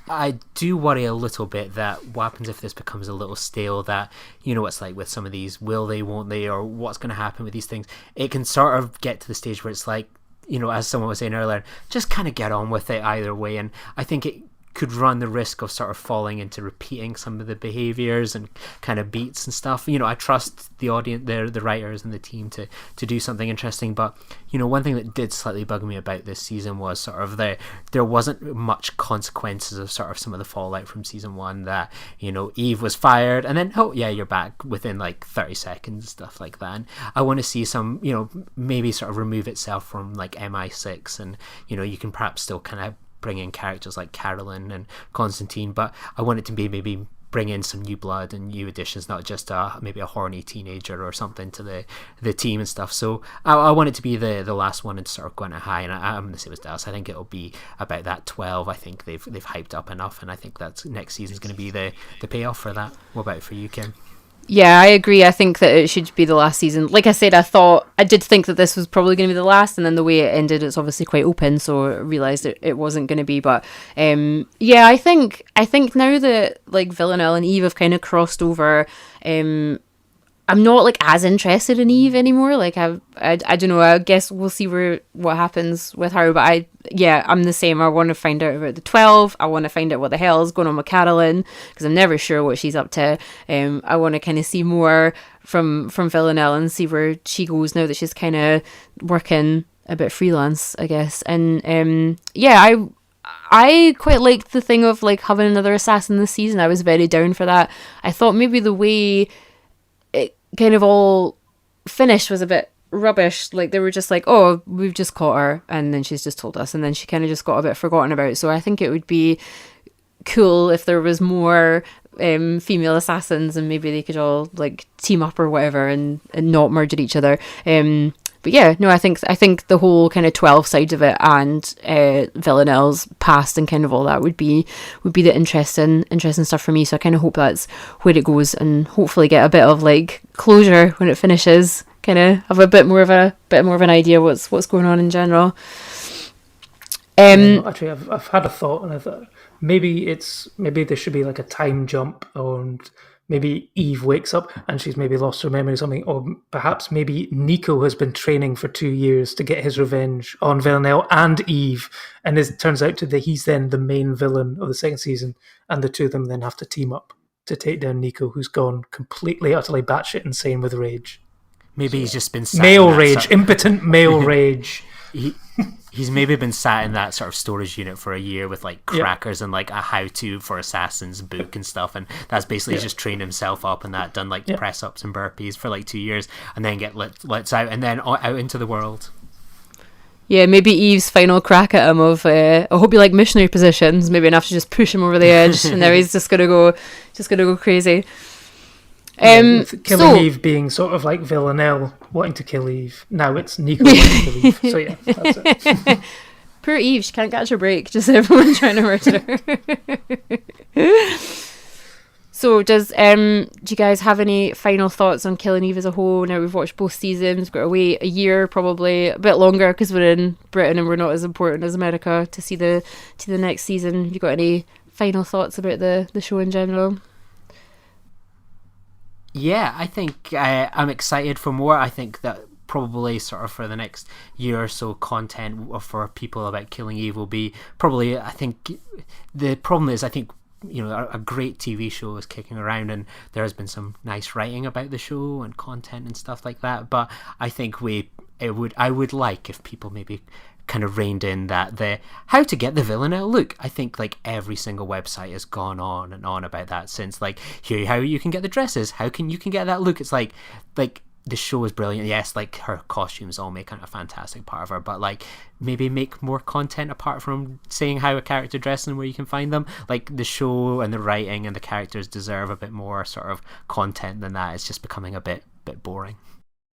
I do worry a little bit that what happens if this becomes a little stale, that, you know, it's like with some of these, will they, won't they, or what's going to happen with these things. It can sort of get to the stage where it's like, you know, as someone was saying earlier, just kind of get on with it either way. And I think it could run the risk of sort of falling into repeating some of the behaviors and kind of beats and stuff. You know, I trust the audience, the writers and the team to do something interesting. But, you know, one thing that did slightly bug me about this season was sort of there wasn't much consequences of sort of some of the fallout from season 1, that, you know, Eve was fired and then, oh yeah, you're back within like 30 seconds, stuff like that. And I want to see some, you know, maybe sort of remove itself from like MI6, and, you know, you can perhaps still kind of bring in characters like Carolyn and Constantine, but I want it to be maybe bring in some new blood and new additions, not just maybe a horny teenager or something to the team and stuff. So I want it to be the last one and sort of going high, and I'm going to say it was Dallas. I think it'll be about that 12. I think they've hyped up enough, and I think that's next season's going to be the payoff for that. What about it for you, Kim? Yeah, I agree. I think that it should be the last season. Like I said, I did think that this was probably going to be the last, and then the way it ended, it's obviously quite open, so I realised it wasn't going to be. But yeah, I think now that like Villanelle and Eve have kind of crossed over, I'm not like as interested in Eve anymore. Like I don't know. I guess we'll see what happens with her. But I'm the same. I want to find out about the 12. I want to find out what the hell is going on with Carolyn, because I'm never sure what she's up to. I want to kind of see more from Villanelle and see where she goes now that she's kind of working a bit freelance, I guess. And I quite liked the thing of like having another assassin this season. I was very down for that. I thought maybe the way it kind of all finished was a bit rubbish. Like they were just like, oh, we've just caught her, and then she's just told us, and then she kind of just got a bit forgotten about. So I think it would be cool if there was more female assassins, and maybe they could all like team up or whatever and not merge at each other. But yeah, no, I think the whole kind of 12 side of it and Villanelle's past and kind of all that would be the interesting stuff for me. So I kind of hope that's where it goes, and hopefully get a bit of like closure when it finishes. Kind of have a bit more of an idea what's going on in general. Actually, I've had a thought, and I thought maybe there should be like a time jump, and maybe Eve wakes up and she's maybe lost her memory or something, or perhaps maybe Nico has been training for 2 years to get his revenge on Villanelle and Eve, and it turns out that he's then the main villain of the second season, and the two of them then have to team up to take down Nico, who's gone completely, utterly batshit insane with rage. Maybe he's just been male rage, impotent male rage. He's maybe been sat in that sort of storage unit for a year with like crackers and like a how-to for assassins book and stuff, and that's basically just trained himself up and that, done like press-ups and burpees for like 2 years, and then get lets out and then out into the world. Yeah, maybe Eve's final crack at him of I hope you like missionary positions, maybe enough to just push him over the edge, and now he's just gonna go crazy. Killing Eve being sort of like Villanelle wanting to kill Eve. Now it's Nico wanting to kill Eve. So yeah, that's it. Poor Eve, she can't catch a break. Just everyone trying to murder her. So do you guys have any final thoughts on Killing Eve as a whole? Now we've watched both seasons, we've got to wait a year, probably a bit longer because we're in Britain and we're not as important as America to see the next season. Have you got any final thoughts about the show in general? Yeah, I think I'm excited for more. I think that probably sort of for the next year or so, content for people about Killing Eve will be probably, I think, the problem is, I think, you know, a great TV show is kicking around and there has been some nice writing about the show and content and stuff like that, but I think I would like if people maybe kind of reined in that the how to get the Villanelle look. I think like every single website has gone on and on about that since, like, here how you can get the dresses, how can you get that look. It's like the show is brilliant. Yes, like her costumes all make kind of a fantastic part of her, but like maybe make more content apart from saying how a character dresses and where you can find them. Like the show and the writing and the characters deserve a bit more sort of content than that. It's just becoming a bit boring.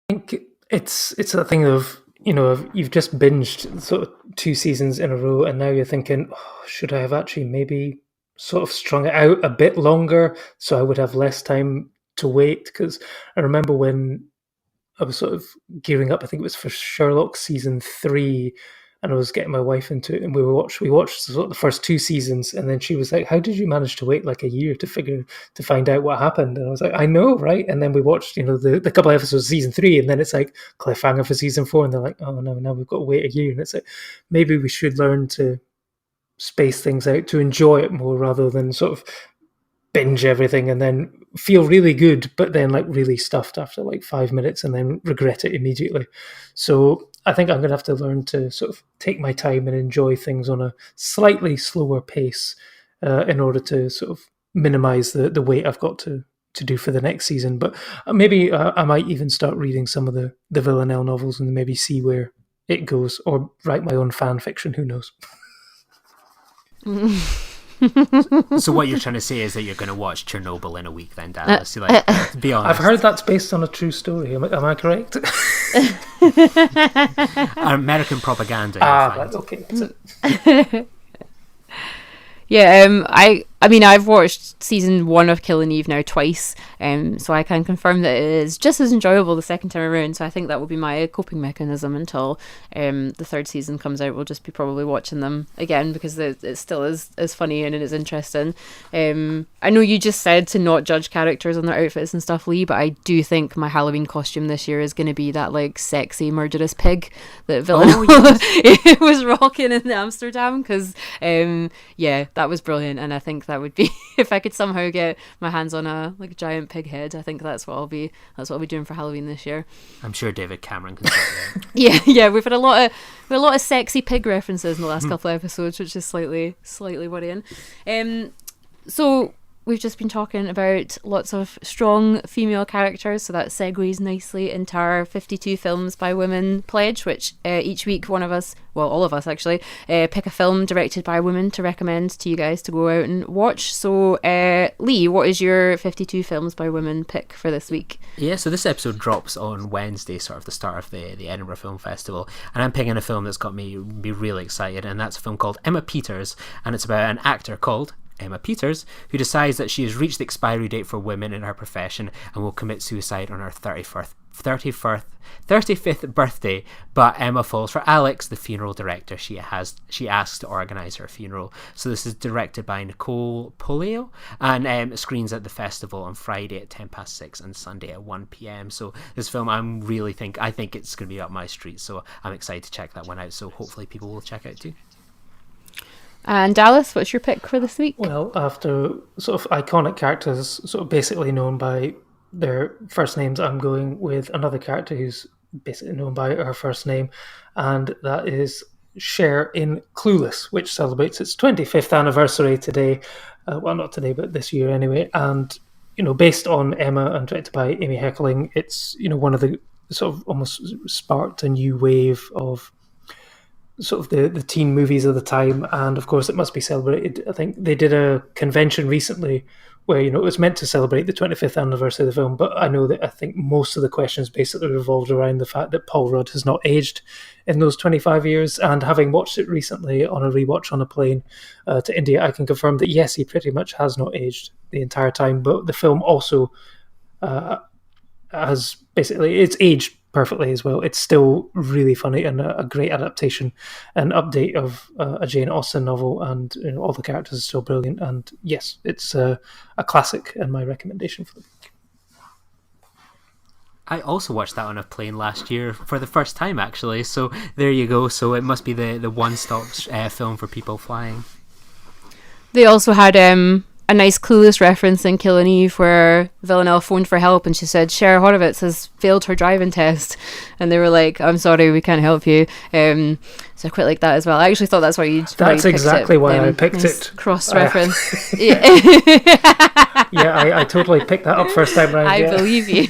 I think it's that thing of, you know, you've just binged sort of 2 seasons in a row and now you're thinking, oh, should I have actually maybe sort of strung it out a bit longer so I would have less time to wait? Because I remember when I was sort of gearing up, I think it was for Sherlock season 3, and I was getting my wife into it, and we watched sort of the first 2 seasons, and then she was like, "How did you manage to wait like a year to find out what happened?" And I was like, "I know, right?" And then we watched, you know, the couple of episodes of season 3, and then it's like cliffhanger for season 4, and they're like, "Oh no, now we've got to wait a year." And it's like, maybe we should learn to space things out to enjoy it more rather than sort of binge everything and then feel really good, but then like really stuffed after like 5 minutes and then regret it immediately. So I think I'm going to have to learn to sort of take my time and enjoy things on a slightly slower pace in order to sort of minimize the wait I've got to do for the next season. But maybe I might even start reading some of the Villanelle novels and maybe see where it goes, or write my own fan fiction. Who knows? So what you're trying to say is that you're going to watch Chernobyl in a week then, Dallas? Like, be honest. I've heard that's based on a true story. Am I correct? American propaganda. Right, okay. Yeah, I mean, I've watched season 1 of Killing Eve now twice, so I can confirm that it is just as enjoyable the second time around. So I think that will be my coping mechanism until the 3rd season comes out. We'll just be probably watching them again because it still is funny and it is interesting. I know you just said to not judge characters on their outfits and stuff, Lee, but I do think my Halloween costume this year is going to be that like sexy murderous pig that Villanelle was rocking in Amsterdam, because yeah, that was brilliant, and I think that would be, if I could somehow get my hands on a like a giant pig head, I think that's what I'll be doing for Halloween this year. I'm sure David Cameron can sort it. Yeah, we've had a lot of sexy pig references in the last couple of episodes, which is slightly worrying. So we've just been talking about lots of strong female characters, so that segues nicely into our 52 films by women pledge, which each week one of us, well, all of us actually, pick a film directed by women to recommend to you guys to go out and watch. So Lee, what is your 52 films by women pick for this week? Yeah, so this episode drops on Wednesday, sort of the start of the Edinburgh Film Festival, and I'm picking a film that's got me really excited, and that's a film called Emma Peters, and it's about an actor called Emma Peters, who decides that she has reached the expiry date for women in her profession and will commit suicide on her 35th birthday, but Emma falls for Alex, the funeral director she asks to organise her funeral. So this is directed by Nicole Poleo and screens at the festival on Friday at 6:10 and Sunday at 1 p.m. So this film I think it's going to be up my street, so I'm excited to check that one out, so hopefully people will check it out too. And Dallas, what's your pick for this week? Well, after sort of iconic characters sort of basically known by their first names, I'm going with another character who's basically known by her first name, and that is Cher in Clueless, which celebrates its 25th anniversary today. Well, not today, but this year anyway. And, you know, based on Emma and directed by Amy Heckerling, it's, you know, one of the sort of almost sparked a new wave of sort of the teen movies of the time, and of course it must be celebrated. I think they did a convention recently where, it was meant to celebrate the 25th anniversary of the film, but I think most of the questions basically revolved around the fact that Paul Rudd has not aged in those 25 years. And having watched it recently on a rewatch on a plane to India, I can confirm that yes, he pretty much has not aged the entire time. But the film also has basically, it's aged perfectly as well. It's still really funny and a great adaptation and update of a Jane Austen novel, and all the characters are still brilliant. And yes, it's a classic and my recommendation for the week. I also watched that on a plane last year for the first time, actually. So there you go. So it must be the one-stop film for people flying. They also had a nice Clueless reference in Killing Eve where Villanelle phoned for help and she said Cher Horowitz has failed her driving test, and they were like, I'm sorry, we can't help you. So I quite like that as well. I actually thought that's why you that's exactly why I picked nice it. Cross reference. Yeah, I totally picked that up first time round. I believe you.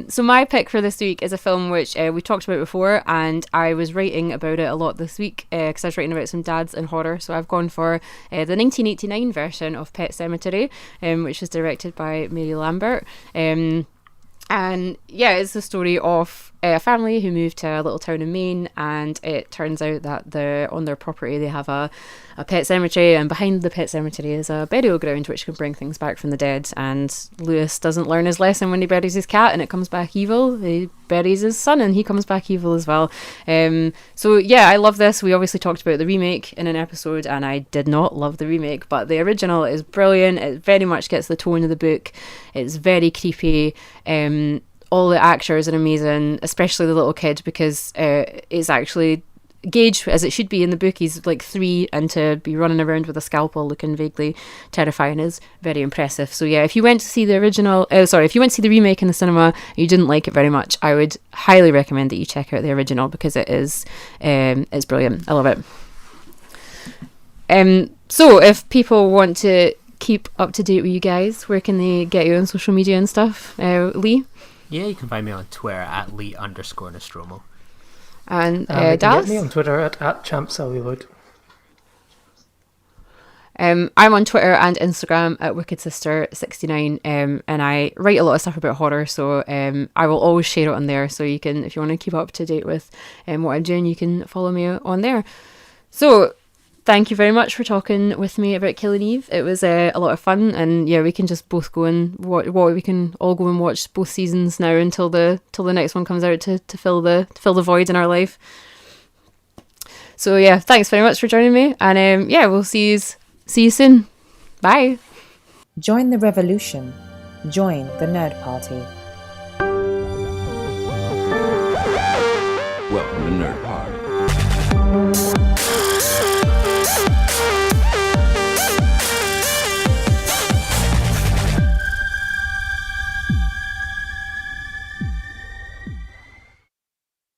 So my pick for this week is a film which we talked about before, and I was writing about it a lot this week because I was writing about some dads and horror. So I've gone for the 1989 version of Pet Sematary, which was directed by Mary Lambert. And yeah, it's the story of a family who moved to a little town in Maine, and it turns out that on their property they have a pet cemetery, and behind the pet cemetery is a burial ground which can bring things back from the dead. And Lewis doesn't learn his lesson when he buries his cat and it comes back evil. He buries his son and he comes back evil as well. So yeah, I love this. We obviously talked about the remake in an episode, and I did not love the remake, but the original is brilliant. It very much gets the tone of the book. It's very creepy. All the actors are amazing, especially the little kid, because it's actually Gage, as it should be in the book. He's like 3, and to be running around with a scalpel looking vaguely terrifying is very impressive. So yeah, if you went to see the if you went to see the remake in the cinema and you didn't like it very much, I would highly recommend that you check out the original, because it's brilliant. I love it. So if people want to keep up to date with you guys, where can they get you on social media and stuff? Lee? Yeah, you can find me on Twitter at Lee_Nostromo. And you can Dallas? get me on Twitter at champcelluloid. I'm on Twitter and Instagram at WickedSister69, and I write a lot of stuff about horror, so I will always share it on there. So you can, if you want to keep up to date with what I'm doing, you can follow me on there. So thank you very much for talking with me about Killing Eve. It was a lot of fun, and yeah, we can just both go and we can all go and watch both seasons now until the next one comes out to fill the void in our life. So yeah, thanks very much for joining me, and yeah, we'll see you soon. Bye. Join the revolution. Join the Nerd Party. Welcome to Nerd Party.